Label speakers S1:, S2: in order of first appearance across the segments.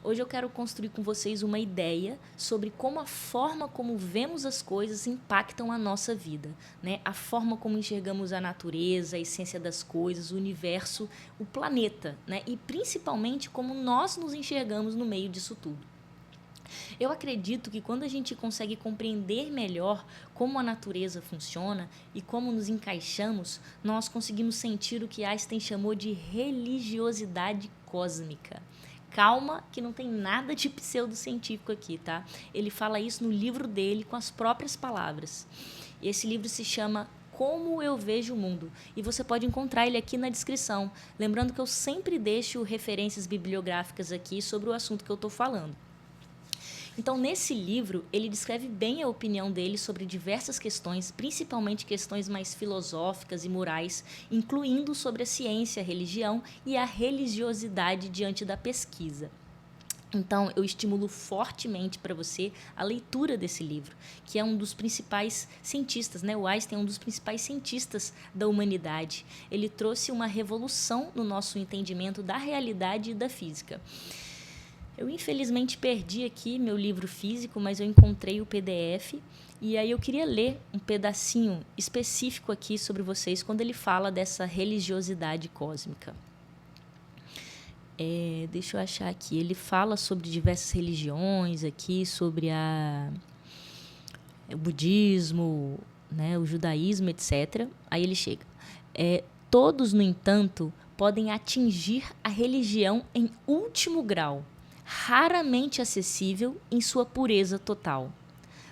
S1: Hoje eu quero construir com vocês uma ideia sobre como a forma como vemos as coisas impactam a nossa vida, né? A forma como enxergamos a natureza, a essência das coisas, o universo, o planeta, né? E principalmente como nós nos enxergamos no meio disso tudo. Eu acredito que quando a gente consegue compreender melhor como a natureza funciona e como nos encaixamos, nós conseguimos sentir o que Einstein chamou de religiosidade cósmica. Calma, que não tem nada de pseudocientífico aqui, tá? Ele fala isso no livro dele com as próprias palavras. Esse livro se chama Como Eu Vejo o Mundo, e você pode encontrar ele aqui na descrição. Lembrando que eu sempre deixo referências bibliográficas aqui sobre o assunto que eu estou falando. Então, nesse livro, ele descreve bem a opinião dele sobre diversas questões, principalmente questões mais filosóficas e morais, incluindo sobre a ciência, a religião e a religiosidade diante da pesquisa. Então, eu estimulo fortemente para você a leitura desse livro, que é um dos principais cientistas, né? O Einstein é um dos principais cientistas da humanidade. Ele trouxe uma revolução no nosso entendimento da realidade e da física. Eu infelizmente perdi aqui meu livro físico, mas eu encontrei o PDF e aí eu queria ler um pedacinho específico aqui sobre vocês quando ele fala dessa religiosidade cósmica. Deixa eu achar aqui. Ele fala sobre diversas religiões aqui, sobre o budismo, né, o judaísmo, etc. Aí ele chega. Todos, no entanto, podem atingir a religião em último grau, raramente acessível em sua pureza total.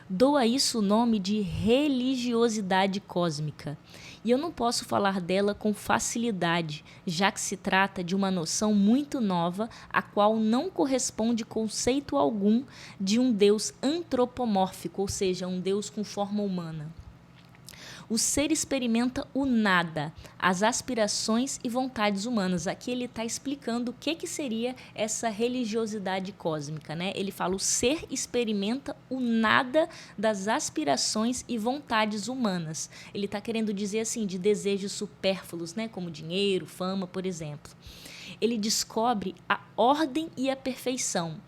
S1: Dou a isso o nome de religiosidade cósmica, e eu não posso falar dela com facilidade, já que se trata de uma noção muito nova, a qual não corresponde conceito algum de um Deus antropomórfico, ou seja, um Deus com forma humana. O ser experimenta o nada, as aspirações e vontades humanas. Aqui ele está explicando o que seria essa religiosidade cósmica, né? Ele fala: o ser experimenta o nada das aspirações e vontades humanas. Ele está querendo dizer assim, de desejos supérfluos, né? Como dinheiro, fama, por exemplo. Ele descobre a ordem e a perfeição.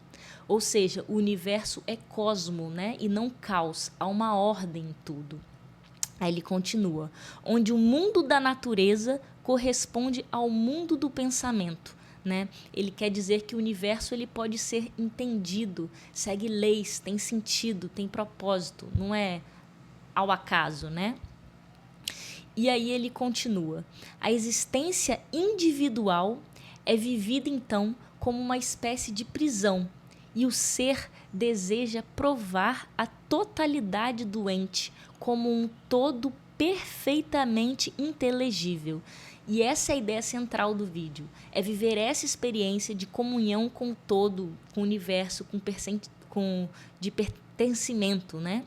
S1: Ou seja, o universo é cosmo, né? E não caos. Há uma ordem em tudo. Aí ele continua, onde o mundo da natureza corresponde ao mundo do pensamento, né? Ele quer dizer que o universo ele pode ser entendido, segue leis, tem sentido, tem propósito, não é ao acaso, né? E aí ele continua, a existência individual é vivida então como uma espécie de prisão, e o ser deseja provar a totalidade do ente como um todo perfeitamente inteligível. E essa é a ideia central do vídeo, é viver essa experiência de comunhão com o todo, com o universo, de pertencimento, né?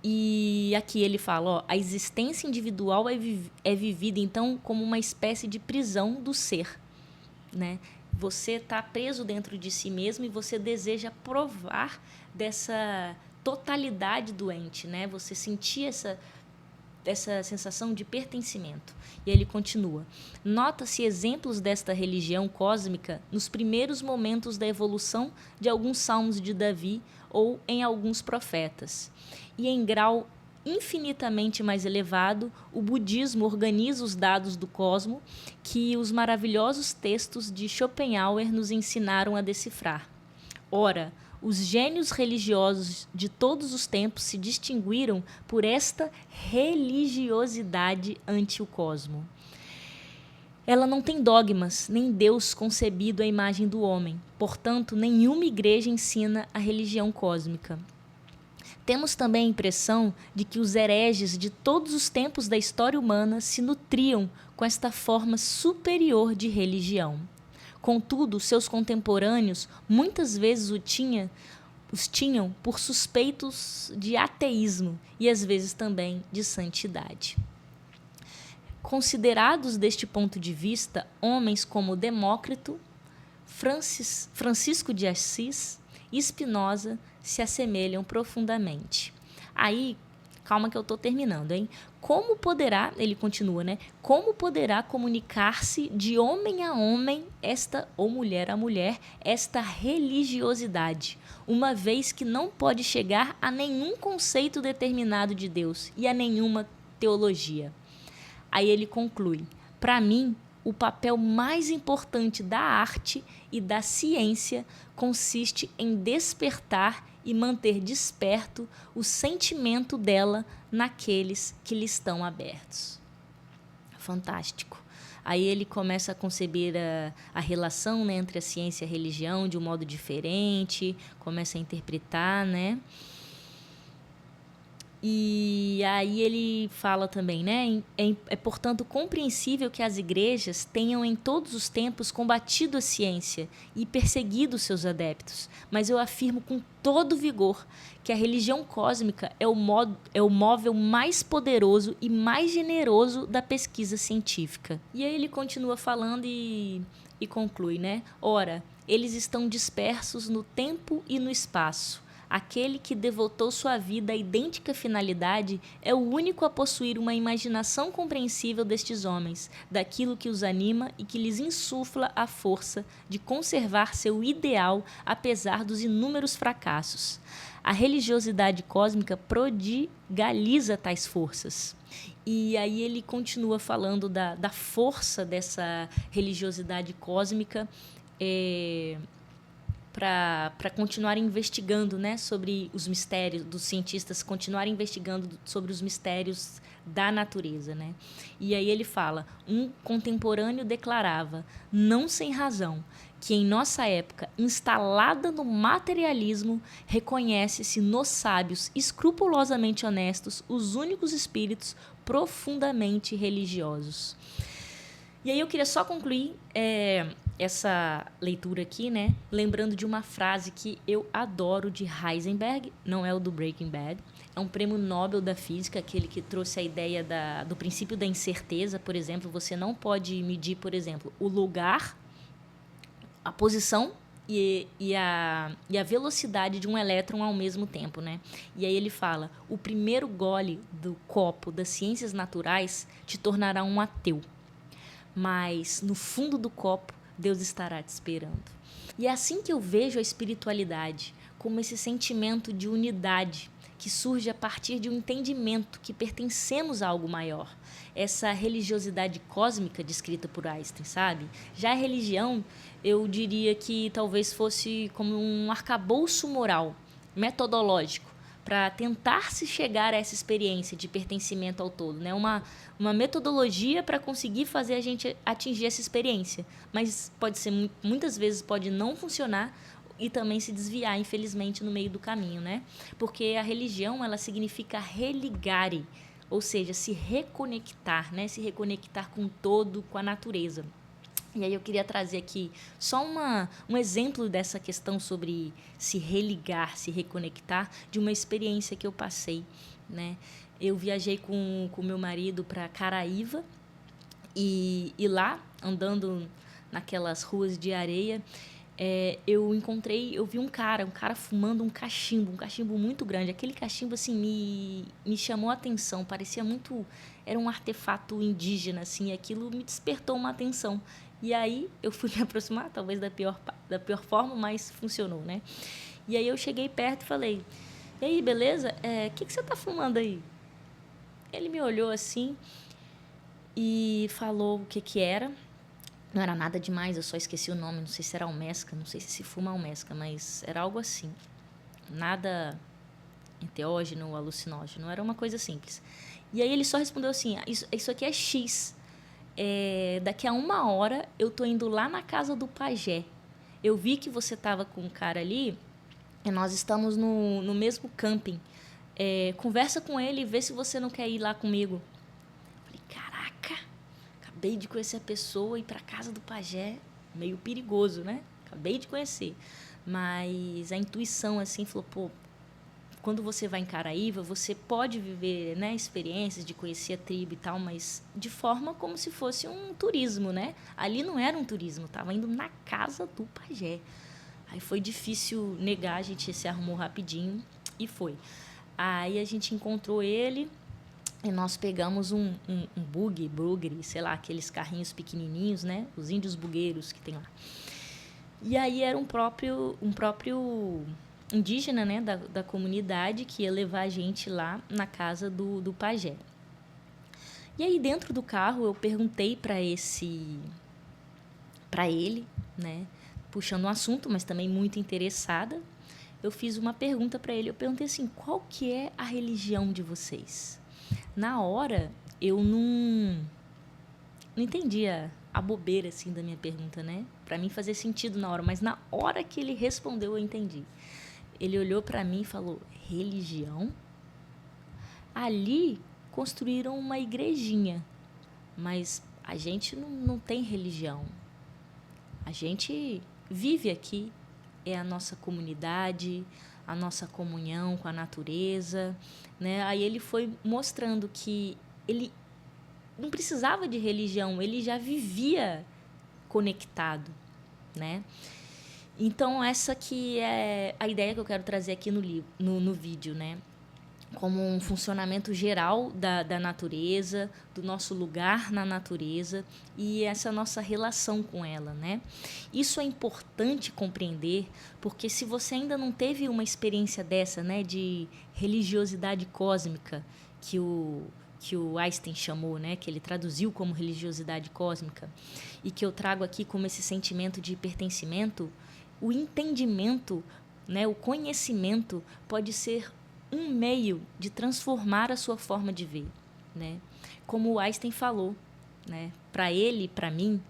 S1: E aqui ele fala, ó, a existência individual é vivida então como uma espécie de prisão do ser, né? Você está preso dentro de si mesmo e você deseja provar dessa totalidade do ente, né? Você sentir essa sensação de pertencimento. E ele continua. Nota-se exemplos desta religião cósmica nos primeiros momentos da evolução de alguns salmos de Davi ou em alguns profetas. E em grau infinitamente mais elevado, o budismo organiza os dados do cosmo que os maravilhosos textos de Schopenhauer nos ensinaram a decifrar. Ora, os gênios religiosos de todos os tempos se distinguiram por esta religiosidade ante o cosmo. Ela não tem dogmas, nem Deus concebido à imagem do homem. Portanto, nenhuma igreja ensina a religião cósmica. Temos também a impressão de que os hereges de todos os tempos da história humana se nutriam com esta forma superior de religião. Contudo, seus contemporâneos muitas vezes os tinham por suspeitos de ateísmo e às vezes também de santidade. Considerados deste ponto de vista, homens como Demócrito, Francisco de Assis e Spinoza se assemelham profundamente. Aí, calma que eu estou terminando, hein? como poderá, ele continua, né? Como poderá comunicar-se de homem a homem, ou mulher a mulher, esta religiosidade, uma vez que não pode chegar a nenhum conceito determinado de Deus e a nenhuma teologia? Aí ele conclui: para mim, o papel mais importante da arte e da ciência consiste em despertar e manter desperto o sentimento dela naqueles que lhe estão abertos. Fantástico. Aí ele começa a conceber a relação, né, entre a ciência e a religião de um modo diferente, começa a interpretar, né? E aí ele fala também, né? Portanto, compreensível que as igrejas tenham em todos os tempos combatido a ciência e perseguido seus adeptos. Mas eu afirmo com todo vigor que a religião cósmica é o móvel mais poderoso e mais generoso da pesquisa científica. E aí ele continua falando e conclui, né? Ora, eles estão dispersos no tempo e no espaço. Aquele que devotou sua vida à idêntica finalidade é o único a possuir uma imaginação compreensível destes homens, daquilo que os anima e que lhes insufla a força de conservar seu ideal apesar dos inúmeros fracassos. A religiosidade cósmica prodigaliza tais forças. E aí ele continua falando da força dessa religiosidade cósmica, para continuar investigando, né, sobre os mistérios, dos cientistas continuarem investigando sobre os mistérios da natureza, né? E aí ele fala: um contemporâneo declarava, não sem razão, que em nossa época, instalada no materialismo, reconhece-se nos sábios escrupulosamente honestos os únicos espíritos profundamente religiosos. E aí eu queria só concluir essa leitura aqui, né, lembrando de uma frase que eu adoro de Heisenberg, não é o do Breaking Bad, é um prêmio Nobel da Física, aquele que trouxe a ideia do princípio da incerteza. Por exemplo, você não pode medir, por exemplo, o lugar, a posição e a velocidade de um elétron ao mesmo tempo, né? E aí ele fala: o primeiro gole do copo das ciências naturais te tornará um ateu. Mas no fundo do copo, Deus estará te esperando. E é assim que eu vejo a espiritualidade, como esse sentimento de unidade que surge a partir de um entendimento que pertencemos a algo maior. Essa religiosidade cósmica descrita por Einstein, sabe? Já a religião, eu diria que talvez fosse como um arcabouço moral, metodológico, para tentar se chegar a essa experiência de pertencimento ao todo, né? Uma metodologia para conseguir fazer a gente atingir essa experiência, mas pode ser, muitas vezes pode não funcionar e também se desviar, infelizmente, no meio do caminho, né? Porque a religião, ela significa religare, ou seja, se reconectar, né? Se reconectar com o todo, com a natureza. E aí eu queria trazer aqui só um exemplo dessa questão sobre se religar, se reconectar, de uma experiência que eu passei, né? Eu viajei com meu marido para Caraíva e lá, andando naquelas ruas de areia, eu vi um cara fumando um cachimbo muito grande. Aquele cachimbo, assim, me chamou a atenção, parecia muito... Era um artefato indígena, assim, e aquilo me despertou uma atenção. E aí eu fui me aproximar, talvez da pior forma, mas funcionou, né? E aí eu cheguei perto e falei: e aí, beleza? Que você tá fumando aí? Ele me olhou assim e falou o que era. Não era nada demais, eu só esqueci o nome, não sei se era almesca, não sei se fuma almesca, mas era algo assim. Nada enteógeno ou alucinógeno, era uma coisa simples. E aí ele só respondeu assim: isso aqui é X. Daqui a 1 hora eu tô indo lá na casa do pajé. Eu vi que você tava com um cara ali e nós estamos no mesmo camping. Conversa com ele e vê se você não quer ir lá comigo. Falei: caraca, acabei de conhecer a pessoa e ir pra casa do pajé, meio perigoso, né? Acabei de conhecer. Mas a intuição, assim, falou: pô, quando você vai em Caraíva, você pode viver, né, experiências de conhecer a tribo e tal, mas de forma como se fosse um turismo, né? Ali não era um turismo, estava indo na casa do pajé. Aí foi difícil negar, a gente se arrumou rapidinho e foi. Aí a gente encontrou ele E nós pegamos um bugre, sei lá, aqueles carrinhos pequenininhos, né? Os índios bugueiros que tem lá. E aí era um próprio indígena, né, da comunidade, que ia levar a gente lá na casa do pajé. E aí dentro do carro eu perguntei para ele, né, puxando um assunto, mas também muito interessada, eu fiz uma pergunta para ele. Eu perguntei assim: qual que é a religião de vocês? Na hora eu não entendia a bobeira assim da minha pergunta, né? Para mim fazia sentido na hora, mas na hora que ele respondeu eu entendi. Ele olhou para mim e falou: religião? Ali construíram uma igrejinha, mas a gente não tem religião. A gente vive aqui, é a nossa comunidade, a nossa comunhão com a natureza, né? Aí ele foi mostrando que ele não precisava de religião, ele já vivia conectado, né? Então essa que é a ideia que eu quero trazer aqui no vídeo, né? Como um funcionamento geral da natureza, do nosso lugar na natureza e essa nossa relação com ela, né? Isso é importante compreender, porque se você ainda não teve uma experiência dessa, né, de religiosidade cósmica, que o Einstein chamou, né, que ele traduziu como religiosidade cósmica, e que eu trago aqui como esse sentimento de pertencimento, o entendimento, né, o conhecimento pode ser um meio de transformar a sua forma de ver, né? Como o Einstein falou, né? Para ele e para mim,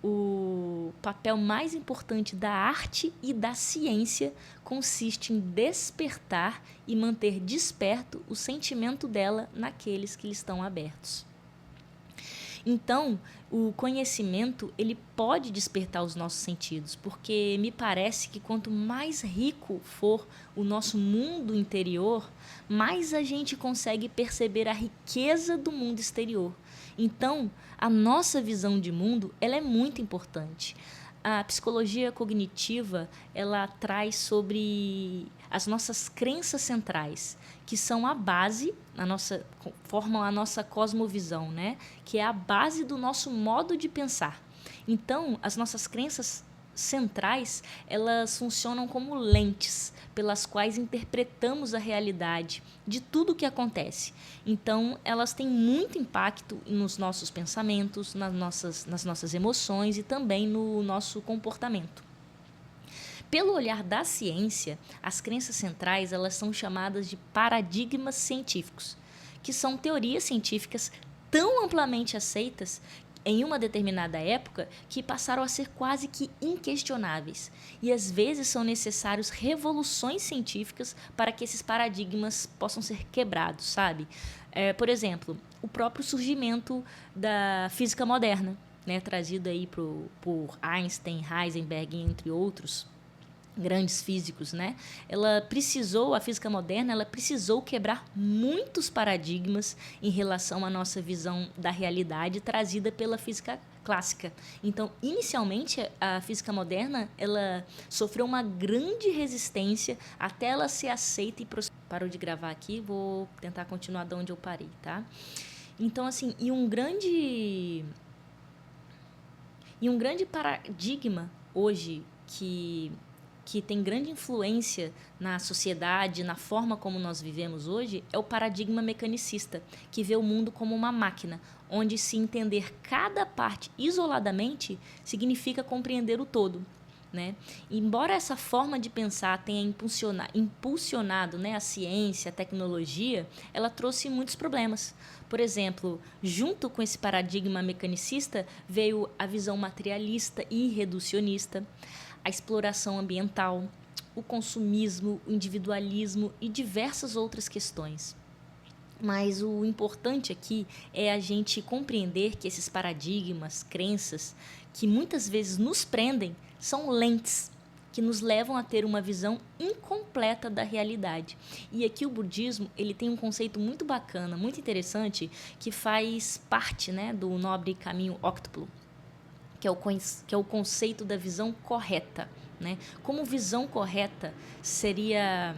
S1: o papel mais importante da arte e da ciência consiste em despertar e manter desperto o sentimento dela naqueles que lhe estão abertos. Então, o conhecimento, ele pode despertar os nossos sentidos, porque me parece que quanto mais rico for o nosso mundo interior, mais a gente consegue perceber a riqueza do mundo exterior. Então, a nossa visão de mundo, ela é muito importante. A psicologia cognitiva, ela traz sobre as nossas crenças centrais, que são a base, formam a nossa cosmovisão, né? Que é a base do nosso modo de pensar. Então, as nossas crenças centrais, elas funcionam como lentes pelas quais interpretamos a realidade de tudo o que acontece. Então, elas têm muito impacto nos nossos pensamentos, nas nossas emoções e também no nosso comportamento. Pelo olhar da ciência, as crenças centrais, elas são chamadas de paradigmas científicos, que são teorias científicas tão amplamente aceitas em uma determinada época que passaram a ser quase que inquestionáveis. E às vezes são necessárias revoluções científicas para que esses paradigmas possam ser quebrados, sabe? Por exemplo, o próprio surgimento da física moderna, né, trazido aí por Einstein, Heisenberg, entre outros grandes físicos, né? A física moderna, ela precisou quebrar muitos paradigmas em relação à nossa visão da realidade trazida pela física clássica. Então, inicialmente, a física moderna, ela sofreu uma grande resistência até ela ser aceita e parou de gravar aqui, vou tentar continuar de onde eu parei, tá? Então, assim, um grande paradigma hoje que tem grande influência na sociedade, na forma como nós vivemos hoje, é o paradigma mecanicista, que vê o mundo como uma máquina, onde se entender cada parte isoladamente significa compreender o todo, né? Embora essa forma de pensar tenha impulsionado, né, a ciência, a tecnologia, ela trouxe muitos problemas. Por exemplo, junto com esse paradigma mecanicista veio a visão materialista e reducionista, a exploração ambiental, o consumismo, o individualismo e diversas outras questões. Mas o importante aqui é a gente compreender que esses paradigmas, crenças, que muitas vezes nos prendem, são lentes que nos levam a ter uma visão incompleta da realidade. E aqui o budismo, ele tem um conceito muito bacana, muito interessante, que faz parte, né, do nobre caminho óctuplo, que é o conceito da visão correta, né? Como visão correta seria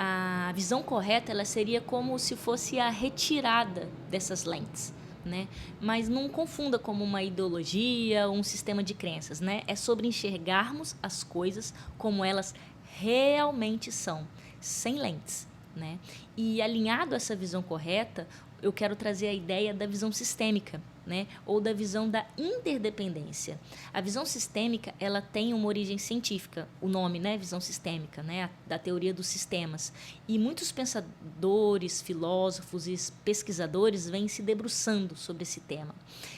S1: A visão correta, ela seria como se fosse a retirada dessas lentes, né? Mas não confunda como uma ideologia ou um sistema de crenças, né? É sobre enxergarmos as coisas como elas realmente são, sem lentes, né? E alinhado a essa visão correta, eu quero trazer a ideia da visão sistêmica, né? Ou da visão da interdependência. A visão sistêmica, ela tem uma origem científica, o nome, né? Visão sistêmica, né? Da teoria dos sistemas. E muitos pensadores, filósofos e pesquisadores vêm se debruçando sobre esse tema.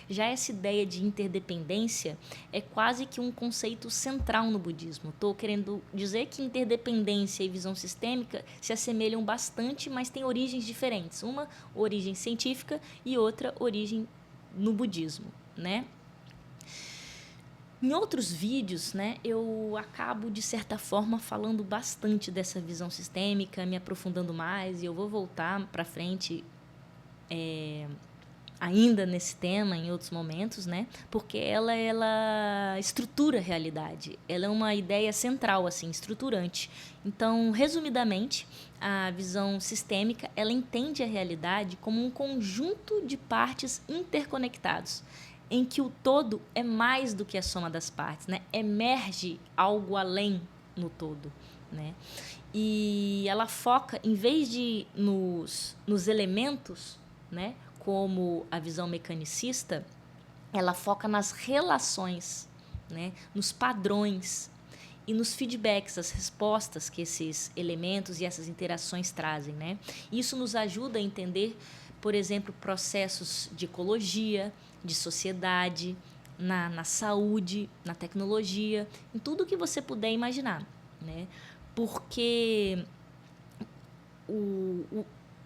S1: Já essa ideia de interdependência é quase que um conceito central no budismo. Estou querendo dizer que interdependência e visão sistêmica se assemelham bastante, mas têm origens diferentes. Uma origem científica e outra origem no budismo, né? Em outros vídeos, né, eu acabo, de certa forma, falando bastante dessa visão sistêmica, me aprofundando mais, e eu vou voltar para frente ainda nesse tema em outros momentos, né? Porque ela estrutura a realidade. Ela é uma ideia central, assim, estruturante. Então, resumidamente, a visão sistêmica, ela entende a realidade como um conjunto de partes interconectados, em que o todo é mais do que a soma das partes, né? Emerge algo além no todo, né? E ela foca, em vez de nos elementos, né? Como a visão mecanicista, ela foca nas relações, né? Nos padrões e nos feedbacks, as respostas que esses elementos e essas interações trazem, né? Isso nos ajuda a entender, por exemplo, processos de ecologia, de sociedade, na saúde, na tecnologia, em tudo que você puder imaginar, né? Porque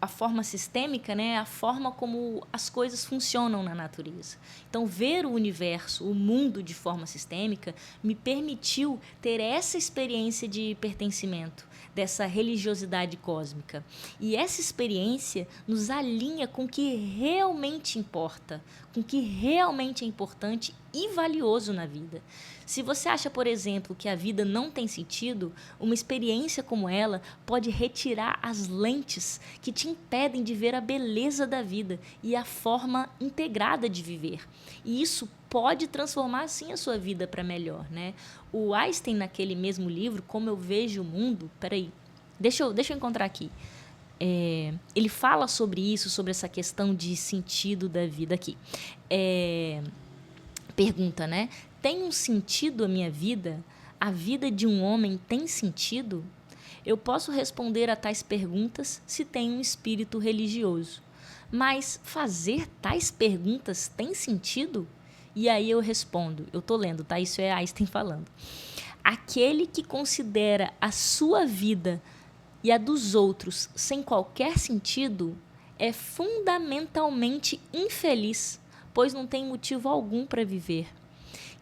S1: a forma sistêmica, né, é a forma como as coisas funcionam na natureza. Então, ver o universo, o mundo de forma sistêmica, me permitiu ter essa experiência de pertencimento, dessa religiosidade cósmica. E essa experiência nos alinha com o que realmente importa, com o que realmente é importante e valioso na vida. Se você acha, por exemplo, que a vida não tem sentido, uma experiência como ela pode retirar as lentes que te impedem de ver a beleza da vida e a forma integrada de viver. E isso pode transformar, sim, a sua vida para melhor, né? O Einstein, naquele mesmo livro, Como Eu Vejo o Mundo... Peraí, deixa eu encontrar aqui. Ele fala sobre isso, sobre essa questão de sentido da vida aqui. Pergunta, né? Tem um sentido a minha vida? A vida de um homem tem sentido? Eu posso responder a tais perguntas se tenho um espírito religioso. Mas fazer tais perguntas tem sentido? E aí eu respondo, eu tô lendo, tá? Isso é Einstein falando. Aquele que considera a sua vida e a dos outros sem qualquer sentido é fundamentalmente infeliz, pois não tem motivo algum para viver.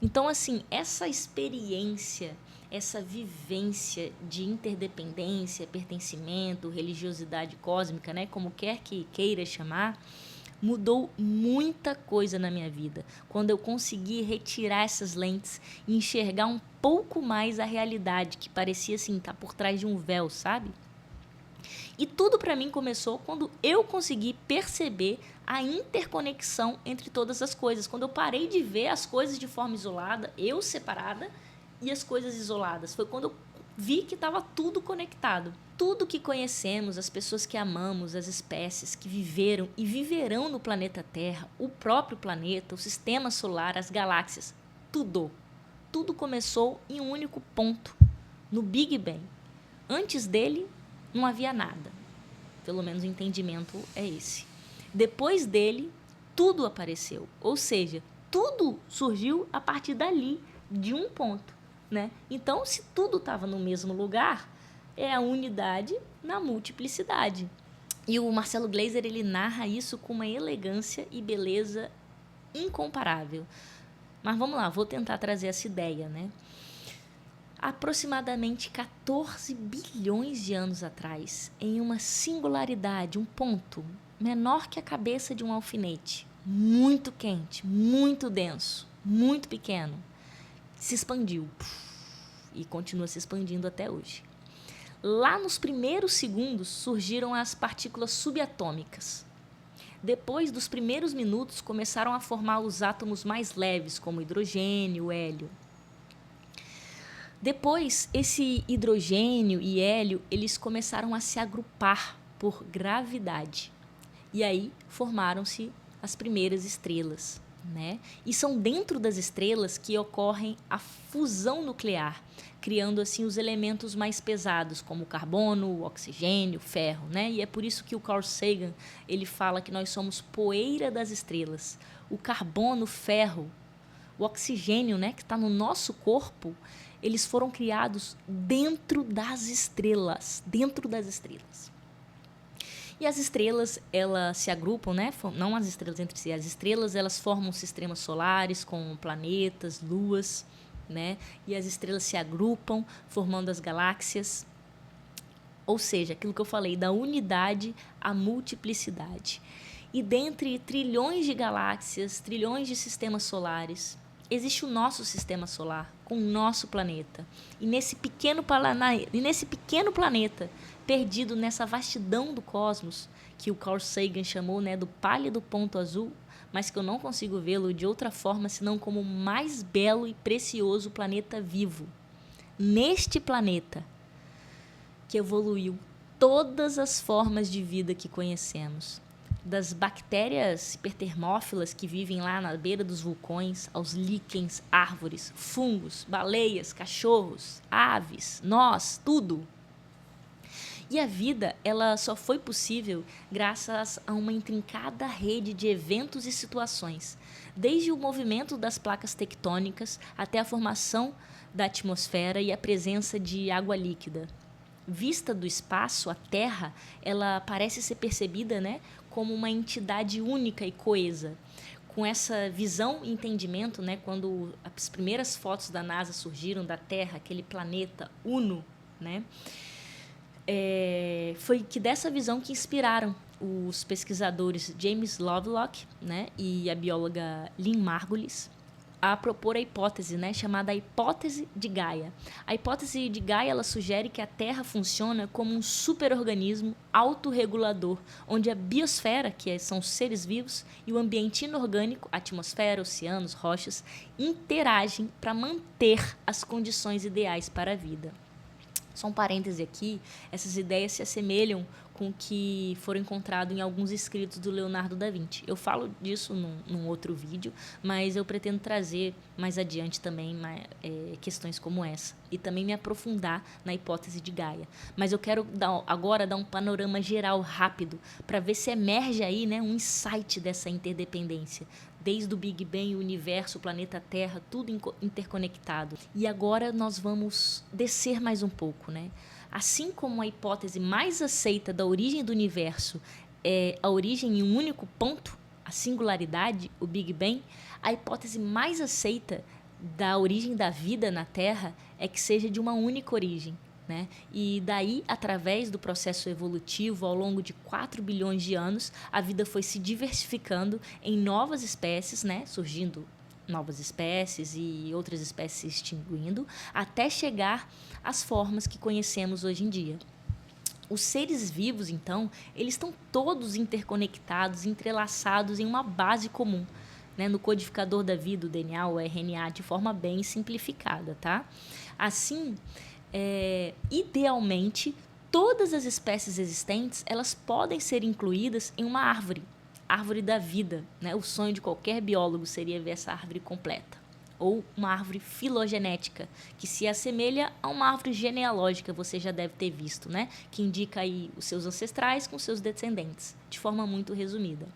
S1: Então, assim, essa experiência, essa vivência de interdependência, pertencimento, religiosidade cósmica, né, como quer que queira chamar, mudou muita coisa na minha vida. Quando eu consegui retirar essas lentes e enxergar um pouco mais a realidade, que parecia assim, estar por trás de um véu, sabe? E tudo para mim começou quando eu consegui perceber a interconexão entre todas as coisas. Quando eu parei de ver as coisas de forma isolada, eu separada, e as coisas isoladas. Foi quando eu vi que estava tudo conectado. Tudo que conhecemos, as pessoas que amamos, as espécies que viveram e viverão no planeta Terra, o próprio planeta, o sistema solar, as galáxias, tudo. Tudo começou em um único ponto, no Big Bang. Antes dele, não havia nada. Pelo menos o entendimento é esse. Depois dele, tudo apareceu. Ou seja, tudo surgiu a partir dali, de um ponto, né? Então, se tudo estava no mesmo lugar, é a unidade na multiplicidade. E o Marcelo Gleiser, ele narra isso com uma elegância e beleza incomparável. Mas vamos lá, vou tentar trazer essa ideia, né? Aproximadamente 14 bilhões de anos atrás, em uma singularidade, um ponto menor que a cabeça de um alfinete, muito quente, muito denso, muito pequeno, se expandiu e continua se expandindo até hoje. Lá nos primeiros segundos surgiram as partículas subatômicas. Depois dos primeiros minutos, começaram a formar os átomos mais leves, como hidrogênio, hélio. Depois, esse hidrogênio e hélio, eles começaram a se agrupar por gravidade. E aí formaram-se as primeiras estrelas, né? E são dentro das estrelas que ocorrem a fusão nuclear, criando assim os elementos mais pesados, como o carbono, o oxigênio, o ferro, né? E é por isso que o Carl Sagan, ele fala que nós somos poeira das estrelas. O carbono, o ferro, o oxigênio, né, que está no nosso corpo, eles foram criados dentro das estrelas, E as estrelas, elas se agrupam, né? Não as estrelas entre si, as estrelas, elas formam sistemas solares com planetas, luas, né? E as estrelas se agrupam, formando as galáxias. Ou seja, aquilo que eu falei, da unidade à multiplicidade. E dentre trilhões de galáxias, trilhões de sistemas solares, existe o nosso sistema solar, com o nosso planeta. E nesse pequeno planeta, perdido nessa vastidão do cosmos, que o Carl Sagan chamou, né, do pálido ponto azul, mas que eu não consigo vê-lo de outra forma senão como o mais belo e precioso planeta vivo. Neste planeta, que evoluiu todas as formas de vida que conhecemos. Das bactérias hipertermófilas que vivem lá na beira dos vulcões, aos líquens, árvores, fungos, baleias, cachorros, aves, nós, tudo. E a vida, ela só foi possível graças a uma intrincada rede de eventos e situações, desde o movimento das placas tectônicas até a formação da atmosfera e a presença de água líquida. Vista do espaço, a Terra, ela parece ser percebida, né, como uma entidade única e coesa. Com essa visão e entendimento, né, quando as primeiras fotos da NASA surgiram da Terra, aquele planeta uno, né, foi que dessa visão que inspiraram os pesquisadores James Lovelock, né, e a bióloga Lynn Margulis a propor a hipótese, né, chamada a hipótese de Gaia. A hipótese de Gaia, ela sugere que a Terra funciona como um superorganismo autorregulador, onde a biosfera, que são os seres vivos, e o ambiente inorgânico, a atmosfera, oceanos, rochas, interagem para manter as condições ideais para a vida. Só um parêntese aqui, essas ideias se assemelham com o que foram encontrados em alguns escritos do Leonardo da Vinci. Eu falo disso num outro vídeo, mas eu pretendo trazer mais adiante também questões como essa e também me aprofundar na hipótese de Gaia. Mas eu quero agora dar um panorama geral rápido para ver se emerge aí, né, um insight dessa interdependência. Desde o Big Bang, o universo, o planeta Terra, tudo interconectado. E agora nós vamos descer mais um pouco, né? Assim como a hipótese mais aceita da origem do universo é a origem em um único ponto, a singularidade, o Big Bang, a hipótese mais aceita da origem da vida na Terra é que seja de uma única origem. Né? E daí, através do processo evolutivo, ao longo de 4 bilhões de anos, a vida foi se diversificando em novas espécies, né? Surgindo novas espécies e outras espécies se extinguindo, até chegar às formas que conhecemos hoje em dia. Os seres vivos, então, eles estão todos interconectados, entrelaçados em uma base comum, né? No codificador da vida, o DNA, o RNA, de forma bem simplificada, tá? Assim, idealmente, todas as espécies existentes, elas podem ser incluídas em uma árvore da vida, né? O sonho de qualquer biólogo seria ver essa árvore completa. Ou uma árvore filogenética, que se assemelha a uma árvore genealógica, você já deve ter visto, né? Que indica aí os seus ancestrais com seus descendentes, de forma muito resumida.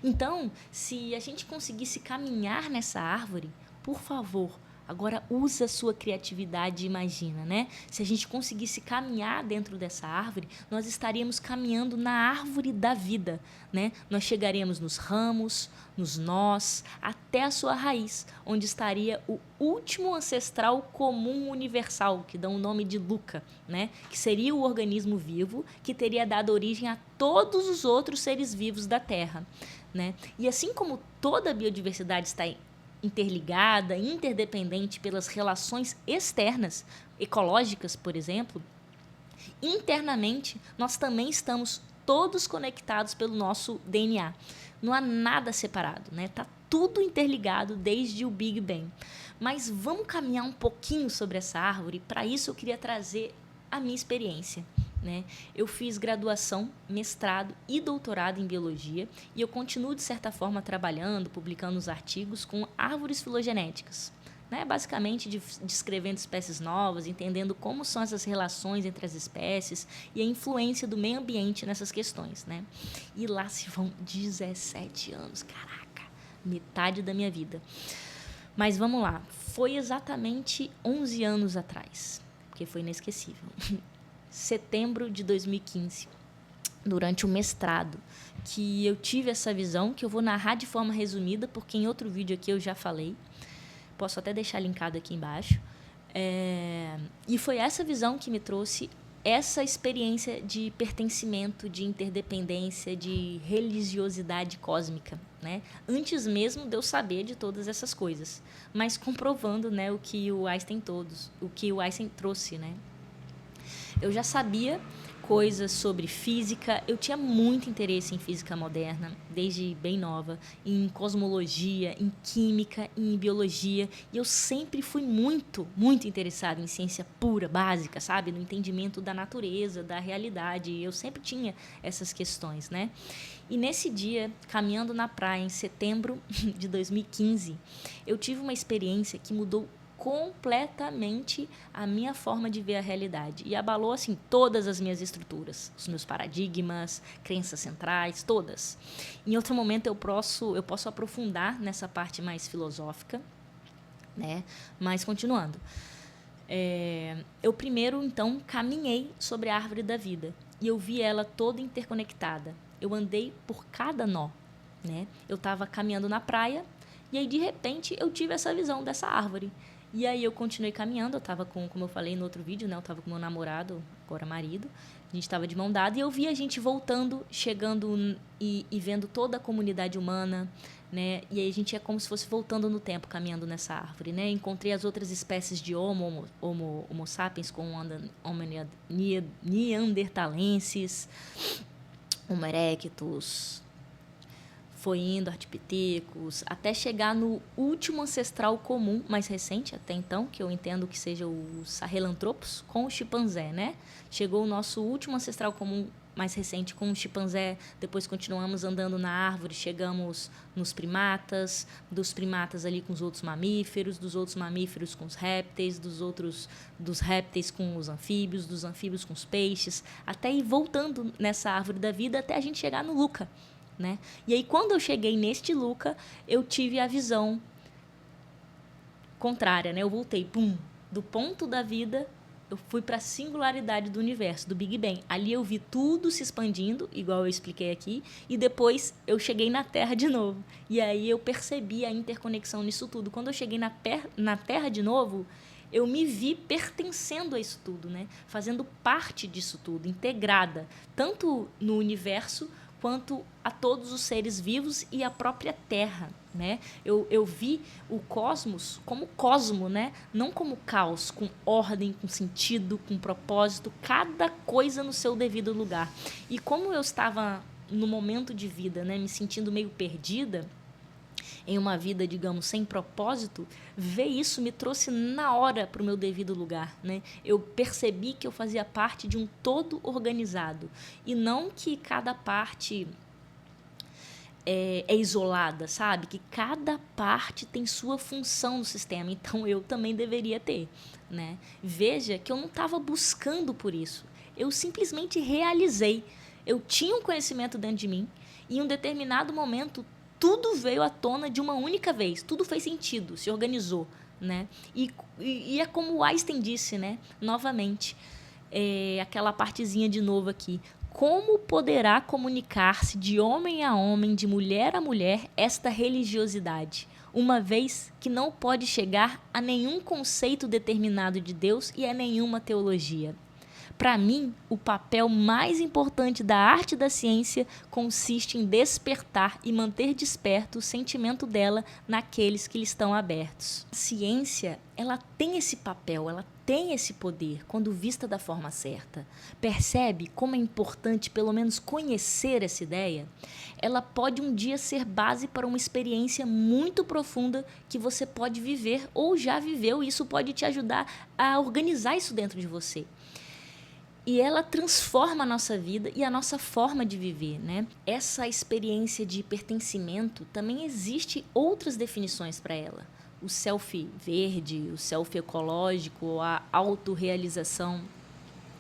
S1: Então, se a gente conseguisse caminhar nessa árvore, por favor, agora usa a sua criatividade e imagina, né? Se a gente conseguisse caminhar dentro dessa árvore, nós estaríamos caminhando na árvore da vida, né? Nós chegaríamos nos ramos, nos nós, até a sua raiz, onde estaria o último ancestral comum universal, que dá o nome de Luca, né? Que seria o organismo vivo que teria dado origem a todos os outros seres vivos da Terra, né? E assim como toda a biodiversidade está interligada, interdependente pelas relações externas, ecológicas, por exemplo, internamente nós também estamos todos conectados pelo nosso DNA. Não há nada separado, né? Tá tudo interligado desde o Big Bang. Mas vamos caminhar um pouquinho sobre essa árvore. Para isso eu queria trazer a minha experiência, né? Eu fiz graduação, mestrado e doutorado em biologia e eu continuo, de certa forma, trabalhando, publicando os artigos com árvores filogenéticas, né? Basicamente descrevendo espécies novas, entendendo como são essas relações entre as espécies e a influência do meio ambiente nessas questões, né? E lá se vão 17 anos, caraca, metade da minha vida. Mas vamos lá, foi exatamente 11 anos atrás, porque foi inesquecível. Setembro de 2015, durante o mestrado, que eu tive essa visão, que eu vou narrar de forma resumida, porque em outro vídeo aqui eu já falei. Posso até deixar linkado aqui embaixo. E foi essa visão que me trouxe essa experiência de pertencimento, de interdependência, de religiosidade cósmica, né? Antes mesmo de eu saber de todas essas coisas, mas comprovando, né, o que o Einstein trouxe, né? Eu já sabia coisas sobre física, eu tinha muito interesse em física moderna, desde bem nova, em cosmologia, em química, em biologia, e eu sempre fui muito, muito interessada em ciência pura, básica, sabe? No entendimento da natureza, da realidade, eu sempre tinha essas questões, né? E nesse dia, caminhando na praia em setembro de 2015, eu tive uma experiência que mudou completamente a minha forma de ver a realidade e abalou assim todas as minhas estruturas, os meus paradigmas, crenças centrais, todas. Em outro momento eu posso aprofundar nessa parte mais filosófica, né? Mas continuando, eu primeiro então caminhei sobre a árvore da vida e eu vi ela toda interconectada. Eu andei por cada nó, né? Eu estava caminhando na praia e aí de repente eu tive essa visão dessa árvore. E aí eu continuei caminhando, eu estava como eu falei no outro vídeo, né? Eu estava com meu namorado, agora marido, a gente estava de mão dada e eu vi a gente voltando, chegando e vendo toda a comunidade humana, né? E aí a gente é como se fosse voltando no tempo, caminhando nessa árvore, né? Encontrei as outras espécies de Homo sapiens, como neandertalenses, Homo erectus, foi indo Ardipithecus, até chegar no último ancestral comum, mais recente até então, que eu entendo que seja o Sahelanthropus, com o chimpanzé, né? Chegou o nosso último ancestral comum mais recente com o chimpanzé, depois continuamos andando na árvore, chegamos nos primatas, dos primatas ali com os outros mamíferos, dos outros mamíferos com os répteis, dos répteis com os anfíbios, dos anfíbios com os peixes, até ir voltando nessa árvore da vida até a gente chegar no Luca, né? E aí, quando eu cheguei neste Luca, eu tive a visão contrária, né? Eu voltei, do ponto da vida, eu fui para a singularidade do universo, do Big Bang. Ali eu vi tudo se expandindo, igual eu expliquei aqui, e depois eu cheguei na Terra de novo. E aí eu percebi a interconexão nisso tudo. Quando eu cheguei na Terra de novo, eu me vi pertencendo a isso tudo, né? Fazendo parte disso tudo, integrada, tanto no universo quanto a todos os seres vivos e a própria Terra, né? Eu vi o cosmos como cosmo, né? Não como caos, com ordem, com sentido, com propósito, cada coisa no seu devido lugar. E como eu estava no momento de vida, né, me sentindo meio perdida, em uma vida, digamos, sem propósito, ver isso me trouxe na hora para o meu devido lugar, né? Eu percebi que eu fazia parte de um todo organizado e não que cada parte é isolada, sabe? Que cada parte tem sua função no sistema, então eu também deveria ter, né? Veja que eu não estava buscando por isso, eu simplesmente realizei. Eu tinha um conhecimento dentro de mim e em um determinado momento tudo veio à tona de uma única vez, tudo fez sentido, se organizou, né? E é como o Einstein disse, né? Novamente, aquela partezinha de novo aqui. Como poderá comunicar-se de homem a homem, de mulher a mulher, esta religiosidade, uma vez que não pode chegar a nenhum conceito determinado de Deus e a nenhuma teologia? Para mim, o papel mais importante da arte e da ciência consiste em despertar e manter desperto o sentimento dela naqueles que lhe estão abertos. A ciência, ela tem esse papel, ela tem esse poder quando vista da forma certa. Percebe como é importante pelo menos conhecer essa ideia? Ela pode um dia ser base para uma experiência muito profunda que você pode viver ou já viveu, e isso pode te ajudar a organizar isso dentro de você. E ela transforma a nossa vida e a nossa forma de viver, né? Essa experiência de pertencimento, também existe outras definições para ela. O selfie verde, o selfie ecológico, a autorrealização,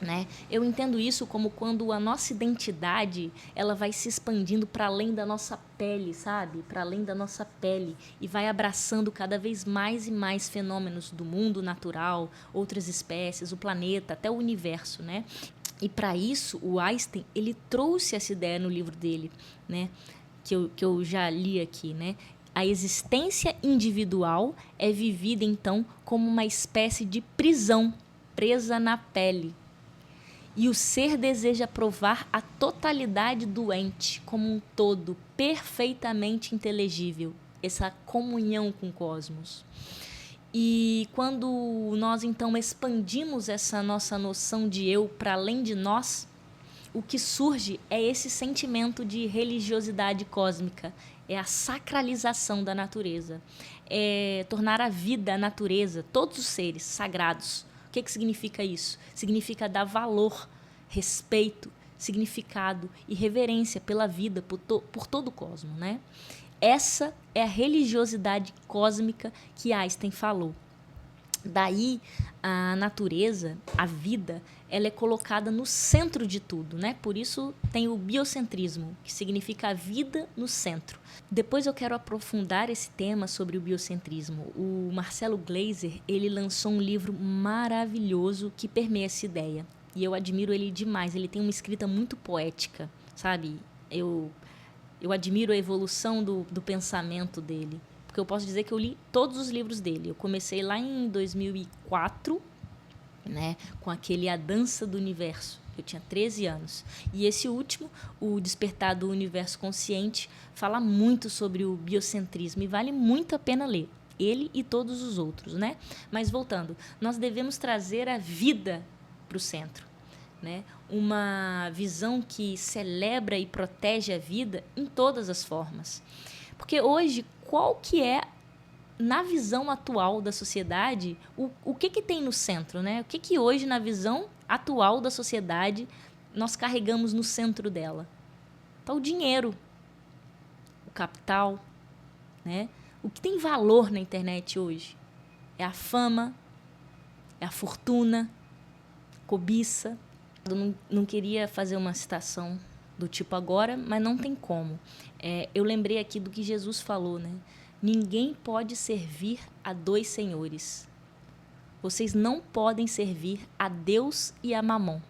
S1: né? Eu entendo isso como quando a nossa identidade ela vai se expandindo para além da nossa pele, sabe? Para além da nossa pele e vai abraçando cada vez mais e mais fenômenos do mundo natural, outras espécies, o planeta, até o universo, né? E para isso, o Einstein, ele trouxe essa ideia no livro dele, né? Que eu já li aqui, né? A existência individual é vivida, então, como uma espécie de prisão presa na pele. E o ser deseja provar a totalidade do ente como um todo, perfeitamente inteligível, essa comunhão com o cosmos. E quando nós, então, expandimos essa nossa noção de eu para além de nós, o que surge é esse sentimento de religiosidade cósmica, é a sacralização da natureza, é tornar a vida, a natureza, todos os seres sagrados. O que significa isso? Significa dar valor, respeito, significado e reverência pela vida, por todo o cosmos, né? Essa é a religiosidade cósmica que Einstein falou. Daí, a natureza, a vida, ela é colocada no centro de tudo, né? Por isso tem o biocentrismo, que significa a vida no centro. Depois eu quero aprofundar esse tema sobre o biocentrismo. O Marcelo Gleiser, ele lançou um livro maravilhoso que permeia essa ideia. E eu admiro ele demais. Ele tem uma escrita muito poética, sabe? Eu admiro a evolução do pensamento dele. Porque eu posso dizer que eu li todos os livros dele. Eu comecei lá em 2004, né, com aquele A Dança do Universo. Eu tinha 13 anos. E esse último, O Despertar do Universo Consciente, fala muito sobre o biocentrismo e vale muito a pena ler. Ele e todos os outros, né? Mas voltando, nós devemos trazer a vida para o centro, né? Uma visão que celebra e protege a vida em todas as formas. Porque hoje, qual que é, na visão atual da sociedade, o que tem no centro, né? O que hoje, na visão atual da sociedade, nós carregamos no centro dela? Tá o dinheiro, o capital, né? O que tem valor na internet hoje é a fama, é a fortuna, cobiça. Eu não queria fazer uma citação do tipo agora, mas não tem como. Eu lembrei aqui do que Jesus falou, né? Ninguém pode servir a dois senhores. Vocês não podem servir a Deus e a Mamon,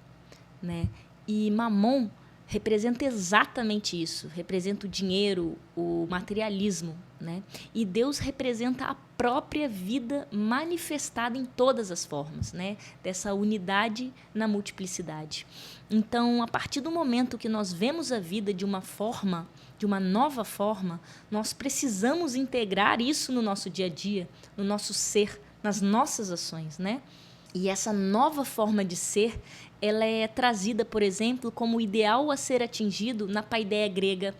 S1: né? E Mamon representa exatamente isso, representa o dinheiro, o materialismo, né? E Deus representa a própria vida manifestada em todas as formas, né? Dessa unidade na multiplicidade. Então, a partir do momento que nós vemos a vida de uma forma, de uma nova forma, nós precisamos integrar isso no nosso dia a dia, no nosso ser, nas nossas ações, né? E essa nova forma de ser, ela é trazida, por exemplo, como ideal a ser atingido na paideia grega,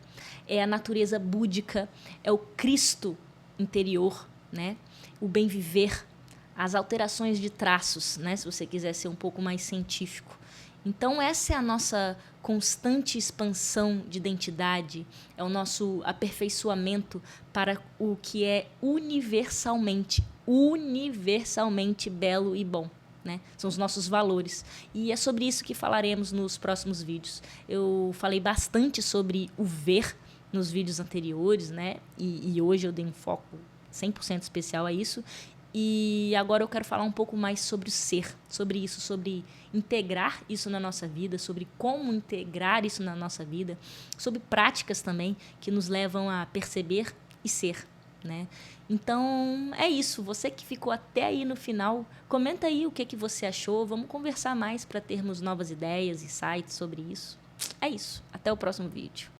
S1: é a natureza búdica, é o Cristo interior, né? O bem viver, as alterações de traços, né? Se você quiser ser um pouco mais científico. Então, essa é a nossa constante expansão de identidade, é o nosso aperfeiçoamento para o que é universalmente belo e bom. Né? São os nossos valores. E é sobre isso que falaremos nos próximos vídeos. Eu falei bastante sobre o ver nos vídeos anteriores, né? E hoje eu dei um foco 100% especial a isso. E agora eu quero falar um pouco mais sobre o ser, sobre isso, sobre integrar isso na nossa vida, sobre como integrar isso na nossa vida, sobre práticas também que nos levam a perceber e ser, né? Então, é isso. Você que ficou até aí no final, comenta aí o que você achou. Vamos conversar mais para termos novas ideias e sites sobre isso. É isso. Até o próximo vídeo.